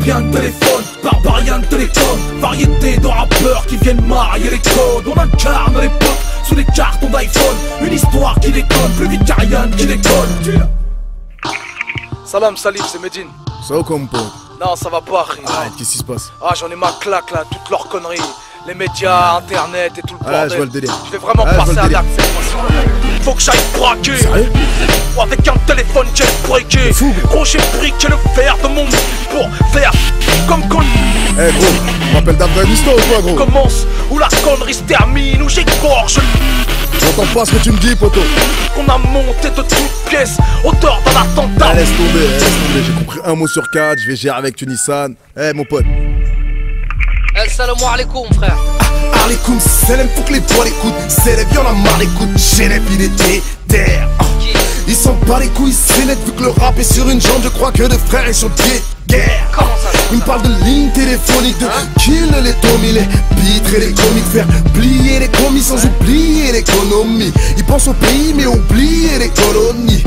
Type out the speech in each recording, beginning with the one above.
bien de téléphone, barbarien de télécom, variété de rappeurs qui viennent marier les codes. On incarne l'époque sous des cartons d'iPhone, une histoire qui déconne plus vite qu'Ariane qui déconne. Salam Salif, c'est Medine. Ça va comme pote? Non, ça va pas, Ri. Arrête, qu'est-ce qui se passe? Ah, j'en ai ma claque là, toutes leurs conneries. Les médias, internet et tout le bordel. Je vois le délire. Je vais vraiment passer à l'acte. Faut que j'aille braquer. Sérieux? Avec un téléphone jailbreaké. Gros, j'ai briqué le fer de mon pour faire comme con. Eh gros, on m'appelle d'Afghanistan ou quoi gros? Commence où la connerie se termine, où j'égorge. J'entends pas ce que tu me dis poto. On a monté de toutes pièces, auteur d'un attentat. Laisse tomber, j'ai compris un mot sur 4, je vais gérer avec Tunisan. Eh mon pote. Salam alaikum frère. Alaikum salam, faut que les poils écoutent. C'est les y'en a marre, écoute. Genève il était terre. Ils s'en bat les couilles, c'est net vu que le rap est sur une jambe. Je crois que deux frères ils sont pieds guerre. Ils me parlent de lignes téléphoniques, de kill les tomis, les pitres et les comiques. Faire plier les commis sans oublier l'économie. Ils pensent au pays mais oublier les colonies.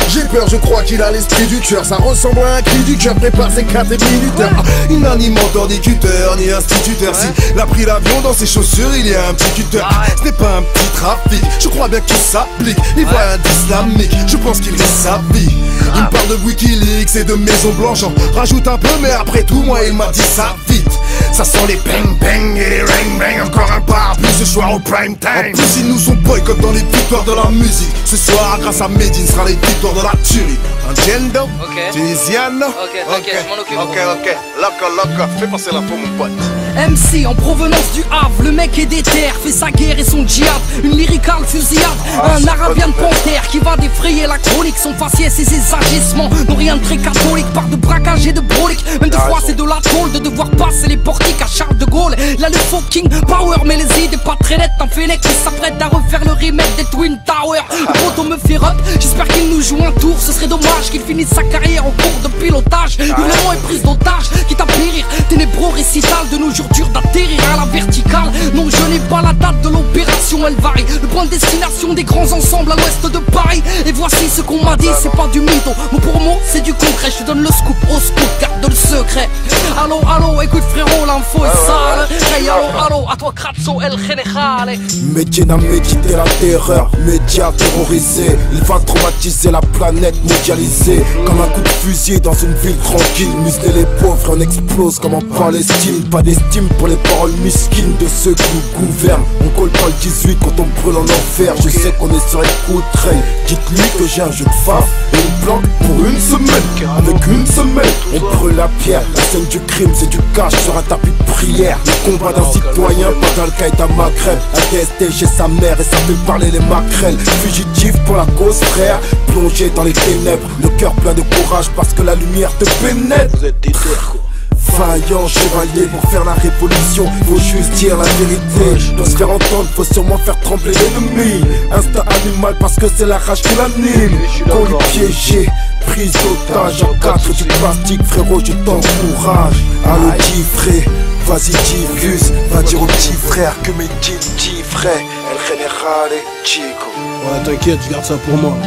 J'ai peur, je crois qu'il a l'esprit du tueur. Ça ressemble à un cri du cœur, prépare ses 4 minuteurs. Il n'a ni mentor, ni tuteur, ni instituteur. S'il a pris l'avion dans ses chaussures, il y a un petit cutter. Ce n'est pas un petit trafic, je crois bien qu'il s'applique. Il voit un islamique, je pense qu'il risque sa vie. Il me parle de Wikileaks et de Maison Blanche. J'en rajoute un peu, mais après tout, moi il m'a dit ça vite. Ça sent les bang bang et les ring bang. Encore un parapluie ce soir au prime time. En plus ils nous ont boycott dans les victoires de la musique. Ce soir grâce à Medine sera les victoires de la tuerie. Angendo, Tunisiano. Ok, t'inquiète, je m'en occupe. Ok, loco, fais passer la peau mon pote. MC en provenance du Havre, le mec est déter, fait sa guerre et son djihad. Une lyrical fusillade, un arabien de panthère qui va défrayer la chronique. Son faciès et ses agissements n'ont rien de très catholique. Part de braquage et de brolique, même de fois c'est de la tôle de devoir passer les portiques à Charles de Gaulle. Là le fucking power, mais les idées pas très nettes. Un fennec qui s'apprête à refaire le remake des Twin Towers. Le poteau me fait up, j'espère qu'il nous joue un tour. Ce serait dommage qu'il finisse sa carrière en cours de pilotage. Hurlement et prise d'otage, quitte à périr. Ténébreux récital de nos jours dur d'atterrir à la verticale. Non, je n'ai pas la date de l'opération, elle varie. Le point de destination des grands ensembles à l'ouest de Paris. Et voici ce qu'on m'a dit, c'est pas du mytho. Mot pour mot, c'est du concret. Je te donne le scoop, au scoop, garde le secret. Allo, écoute frérot, l'info est sale. Hey, allo, à toi Kratzo, El Général. Medina méditer la terreur, médias terrorisés. Il va traumatiser la planète mondialisée. Comme un coup de fusil dans une ville tranquille. Museler les pauvres, on explose comme en Palestine. Pas d'estime pour les paroles mesquines de ceux qui nous gouvernent. On colle pas le 18 quand on brûle en enfer. Je sais qu'on est sur les coups de trail. Dites-lui que j'ai un jeu de face et une planque pour une semaine. Avec une semaine, on brûle la pierre. La scène du crime, c'est du cash sur un tapis de prière. Le combat d'un citoyen, pas d'Al-Qaïda Maghreb. Un DST chez sa mère et ça fait parler les maquerelles. Fugitif pour la cause frère, plongé dans les ténèbres. Le cœur plein de courage parce que la lumière te pénètre. Vous êtes des terres quoi. Vaillant chevalier pour faire la révolution, faut juste dire la vérité. Pour se faire entendre, faut sûrement faire trembler l'ennemi. Instinct animal parce que c'est la rage qui l'anime. Colis piégé, prise d'otage en 4 du plastique, frérot je t'encourage. Allo frère, vas-y diffuse, va dire au petit frère que mes petits frères, El Général et Chico. Ouais t'inquiète, je garde ça pour moi.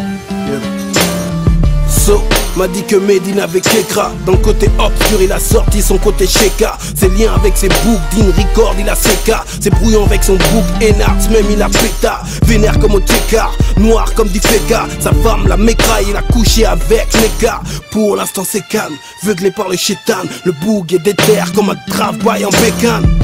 So m'a dit que Medine avec Kekra. Dans le côté obscur il a sorti son côté Sheka. Ses liens avec ses boucs, Dean Record il a CK. C'est brouillon avec son bouc, Enarts même il a péta. Vénère comme au Tekar, noir comme dit Feka. Sa femme la mécraille, il a couché avec Neka. Pour l'instant c'est calme, veuglé par le chétan. Le boug est déter comme un grave boy en bécane.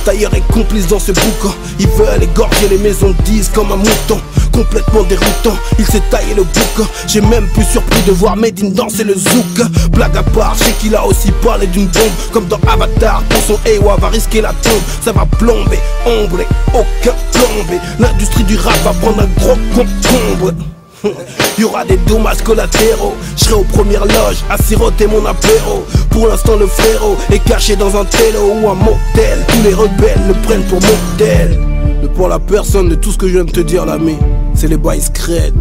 Tailleur est complice dans ce boucan. Ils veulent égorger les maisons de 10 comme un mouton. Complètement déroutant, il s'est taillé le bouc. J'ai même plus surpris de voir Medine danser le zouk. Blague à part, je sais qu'il a aussi parlé d'une bombe. Comme dans Avatar, pour son Ewa va risquer la tombe. Ça va plomber, ombrer, aucun plombé. L'industrie du rap va prendre un gros concombre. Y'aura des dommages collatéraux. Je serai aux premières loges à siroter mon apéro. Pour l'instant le frérot est caché dans un télo ou un motel. Tous les rebelles le prennent pour modèle. Mais pour la personne de tout ce que je viens de te dire l'ami, c'est les bails scred.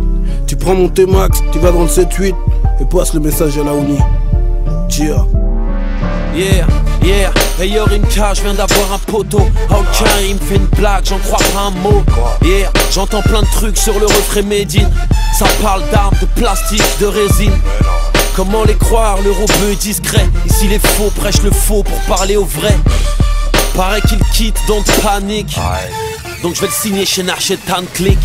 Tu prends mon T-Max, tu vas dans le 7-8 et passe le message à la Ouni. Chia. Yeah, hey yo Rinka, je viens d'avoir un poteau. Ok, il me fait une blague, j'en crois pas un mot. Yeah, j'entends plein de trucs sur le refrain Medine. Ça parle d'armes, de plastique, de résine. Comment les croire, le robeux est discret. Ici les faux prêchent le faux pour parler au vrai. Paraît qu'il quitte, don't panique. Donc je vais le signer chez Narchetan Click.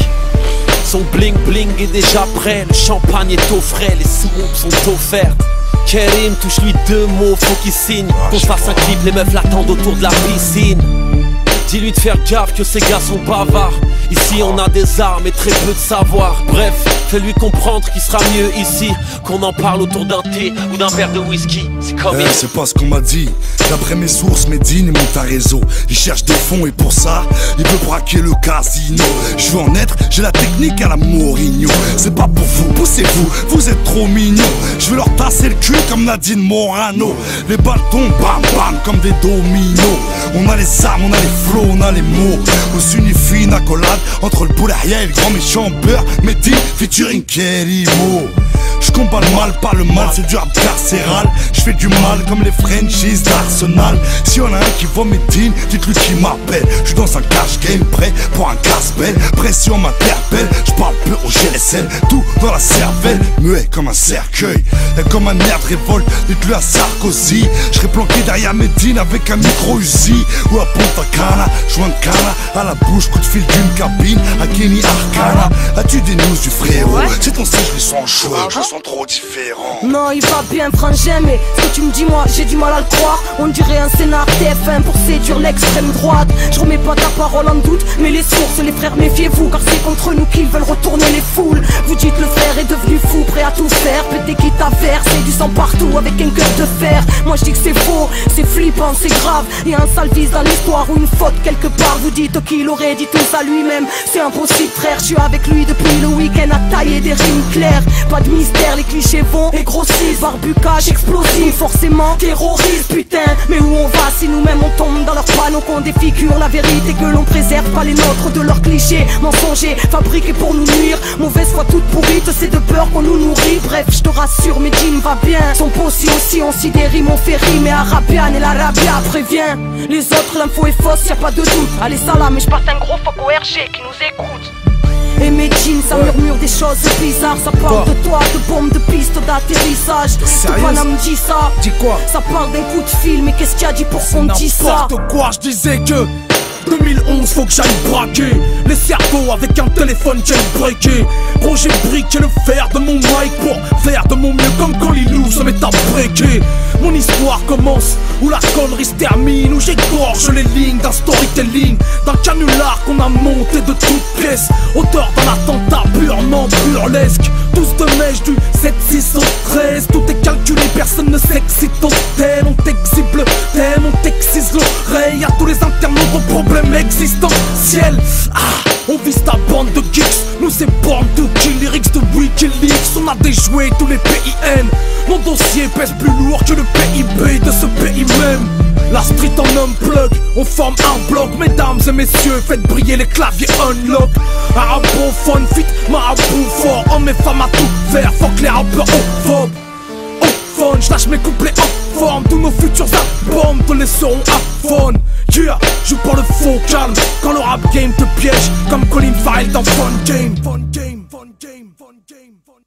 Son bling bling est déjà prêt. Le champagne est au frais, les smokes sont offertes. Kerim, touche-lui 2 mots, faut qu'il signe. Qu'on se fasse un clip, les meufs l'attendent autour de la piscine. Dis-lui de faire gaffe que ces gars sont bavards. Ici on a des armes et très peu de savoir. Bref, fais-lui comprendre qu'il sera mieux ici qu'on en parle autour d'un thé ou d'un verre de whisky. C'est comme c'est pas ce qu'on m'a dit. D'après mes sources, Medine monte à réseau. Il cherche des fonds et pour ça, il veut braquer le casino. Je veux en être, j'ai la technique à la Mourinho. C'est pas pour vous, poussez-vous, vous êtes trop mignons. Je veux leur tasser le cul comme Nadine Morano. Les balles tombent, bam bam, comme des dominos. On a les armes, on a les flots, on a les mots. On s'unifie une accolade entre le boulahia et le grand méchant beurre. Medine featuring Kerimo. Je combat le mal, pas le mal, c'est du rap carcéral. Je fais du mal comme les Frenchies d'Arsenal. Si y'en a un qui voit Medine, dites-lui qu'il m'appelle. Je suis dans un cash game, prêt pour un casse-belle. Pression m'interpelle, je parle peu au GSL. Tout dans la cervelle, muet comme un cercueil. Et comme un nerf de révolte, dites-lui à Sarkozy. Je serai planqué derrière Medine avec un micro-Uzi. Ou à Punta Cana, joint de cana à la bouche, coup de fil d'une cabine à Kenny Arcana. As-tu des news du frérot? C'est ton style, je les sens chauds, je les sens trop différents. Non, il va bien, frangin, mais ce que tu me dis, moi, j'ai du mal à le croire. On dirait un scénar TF1 pour séduire l'extrême droite. Je remets pas ta parole en doute, mais les sources, les frères, méfiez-vous, car c'est contre nous qu'ils veulent retourner les foules. Vous dites le frère est devenu fou, prêt à tout faire, péter qui t'avère, c'est du sang partout avec un cœur de fer. Moi je dis que c'est faux, c'est flippant, c'est grave. Il y a un sale vice dans l'histoire ou une faute quelque part. Vous dites qu'il aurait dit tout ça lui-même, c'est impossible frère. Je suis avec lui depuis le week-end à tailler des rimes claires. Pas de mystère, les clichés vont et grossissent. Barbucage explosif, forcément terroriste, putain. Mais où on va si nous-mêmes on tombe dans leurs panneaux, qu'on défigure la vérité, que l'on préserve pas les nôtres de leurs clichés mensongers, fabriqués pour nous nuire. Mauvaise foi toute pourrite, c'est de peur qu'on nous nourrit. Bref, je te rassure, Medine va bien. Son possi aussi, on s'y dérive, on fait rime. Et Arabian et l'Arabia prévient les autres, l'info est fausse, y a pas de doute. Allez salam, mais je passe un gros fuck au RG qui nous écoute. Et Medine, ça murmure des choses bizarres. Ça parle de toi, de bombes, de pistes d'atterrissage. Tupana me dit ça. Dis quoi? Ça parle d'un coup de fil, mais qu'est-ce qu'il y a dit pour qu'on dise ça? N'importe quoi, je disais que 2011, faut que j'aille braquer les cerveaux avec un téléphone jailbreaké. Gros, j'ai briqué le fer de mon mic pour faire de mon mieux comme quand Lilou se met à breaker. Mon histoire commence où la connerie se termine, où j'égorge les lignes d'un storytelling, d'un canular qu'on a monté de toutes pièces, auteur d'un attentat purement burlesque. 12 de mèche du 7-6 au 13, tout est calculé, personne ne s'excite au thème. On t'exhibe le thème, on t'excise l'oreille à tous les internautes aux problèmes existentiels. On vise ta bande de geeks, nous c'est born to kill, lyrics de Wikileaks. On a déjoué tous les PIN, mon dossier pèse plus lourd que le PIB de ce pays même. La street en unplug, on forme un bloc. Mesdames et messieurs, faites briller les claviers unlock. Arabophone, fit, marabout fort. Hommes et femmes à tout faire, fuck les rappeurs homophobes. Phone, j'lâche mes couplets en forme. Tous nos futurs albums te laisseront à phone. Yeah, joue pour le faux calme quand le rap game te piège comme Colin Farrell dans Fun Game.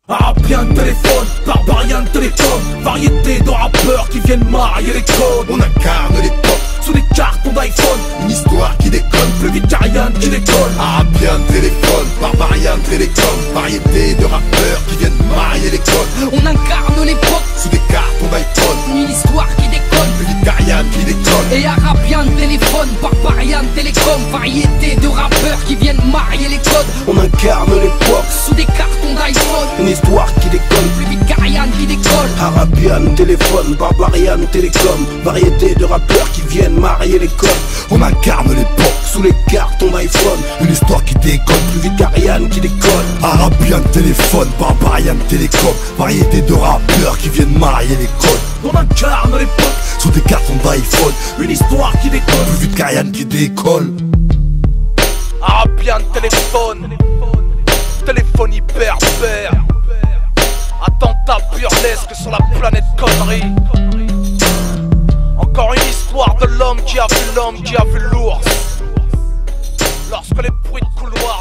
Arabien de téléphone, barbarien de télécom, variété de rappeurs qui viennent marier les codes. On incarne l'époque sous des cartons d'iPhone, une histoire qui déconne, plus vite qu'Ariane qui décolle. Arabien de téléphone, barbarien de télécom, variété de rappeurs qui viennent marier les codes. On incarne l'époque Sous des cartons d'iPhone, une histoire qui déconne. plus vite qu'Ariane qui décolle. Et Arabian téléphone, barbarian télécom, variété de rappeurs qui viennent marier les codes. On incarne l'époque, Sous des cartons d'iPhone, une histoire qui déconne. plus vite qu'Ariane qui décolle. Arabian téléphone, barbarian télécom, variété de rappeurs qui viennent marier les codes. On incarne l'époque Sous les cartons d'iPhone, une histoire qui déconne. plus vite qu'Ariane qui décolle. Arabien de téléphone, barbarien de télécom, variété de rappeurs qui viennent marier les codes. On incarne l'époque, Sous des cartons d'iPhone, une histoire qui décolle. plus vite qu'Ariane qui décolle. Arabien téléphone, téléphone hyper père. Attentat burlesque sur la planète connerie. Encore une histoire de l'homme qui a vu l'homme qui a vu l'ours. Lorsque les bruits de couloir